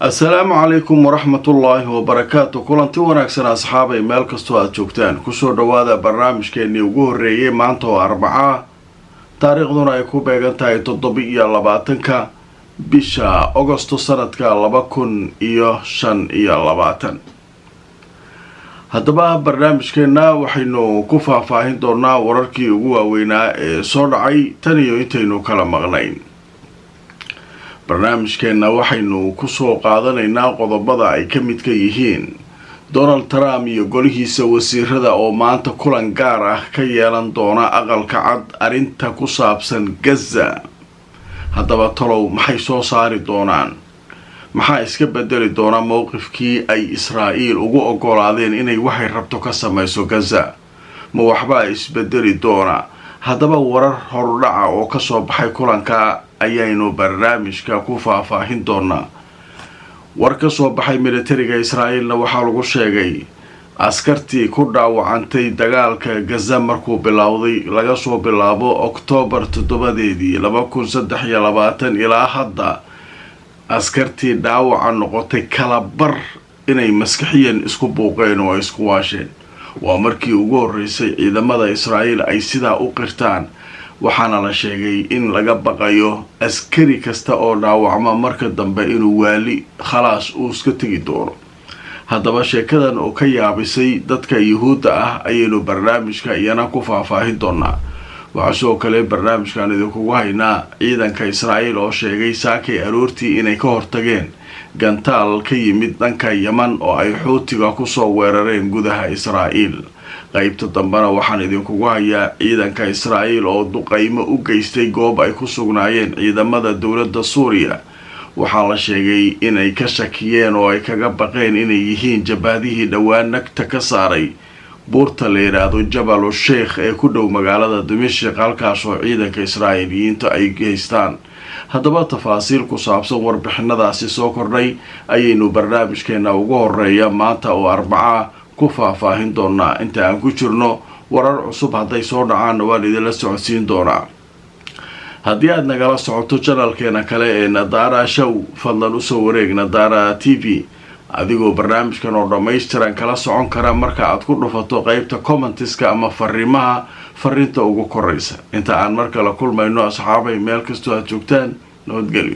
السلام عليكم ورحمة الله وبركاته. كلنتي wanaagsan asxaabay meel kasto aad joogtaan kusoo dhawaada barnaamijkeennii ugu horeeyay maanta oo Arbaca taariikhduna ay ku beegan tahay 27 bisha Agosto sanadka 2025. haddaba barnaamijkeena waxaynu ku faahfaahin doonaa wararkii ugu waaweynaa ee soo dhacay tan iyo intaynu kala maqnayn. barnaamijkeena waxaynu ku soo qaadanaynaa qodobada ay ka mid ka yihiin Donald Trump iyo golihiisa wasiirada oo maanta kulan gaar ah ka yeelan doona aqalka cad arinta ku saabsan Gaza. haddaba talow maxay soo saari doonaan? maxaa iska bedeli doona mowqifkii ay Israa'iil ugu ogolaadeen inay waxay rabto ka samayso Gaza? ma waxba isbedeli doona? haddaba warar hordhaca oo ka soo baxay kulanka ayaynu barnaamijka ku faahfaahin doonaa. war ka soo baxay militariga Israa'iilna waxaa lagu sheegay askartii ku dhaawacantay dagaalka Gaza markuu bilowday laga soo bilaabo October 7 2023 ilaa hadda askartii dhaawaca noqotay kala bar inay maskaxiyan isku buuqeen oo isku waasheen. waa markii ugu horeysay ciidamada Israa'iil ay sidaa u qirtaan, waxaana la sheegay in laga baqayo askari kasta oo dhaawacma marka dambe inuu waali khalaas uu iska tagi doono. haddaba sheekadan oo ka yaabisay dadka Yuhuudda ah ayaynu barnaamijka iyana ku faahfaahin doonaa. waxaa sidoo kale barnaamijkan idinkugu haynaa ciidanka Israa'iil oo sheegay saakay aroortii inay ka hortageen gantaal ka yimid dhanka Yaman oo ay Xuutiga ku soo weerareen gudaha Israa'iil. qaybta dambana waxaan idinkugu hayaa ciidanka Israa'iil oo duqaymo u geystay goob ay ku sugnaayeen ciidamada dowladda Suuriya. waxaa la sheegay inay ka shakiyeen oo ay kaga baqeen inay yihiin jabaadihii dhowaan nagta ka saaray buurta la yiraahdo Jabal Sheikh ee ku dhow magaalada Dimashq, halkaas oo ciidanka Israa'iiliyiinta ay geystaan. haddaba tafaasiil ku saabsan warbixinadaasi soo kordhay ayaynu barnaamijkeena ugu horeeya maanta oo Arbaca ku faahfaahin doonaa. inta aan ku jirno warar cusub hadday soo dhacaan waan idinla socodsiin doonaa. haddii aad nagala socoto channelkeena kale ee Nadaara Show, fadlan usoo wareeg Nadaara TV adigoo barnaamijkan oo dhammaystiran kala socon kara marka aad ku dhufato qaybta commentiska ama fariinta ugu koraysa. inta aan mar kale kulmayno asxaabay meel kastoo aad joogtaan, nabadgelyo.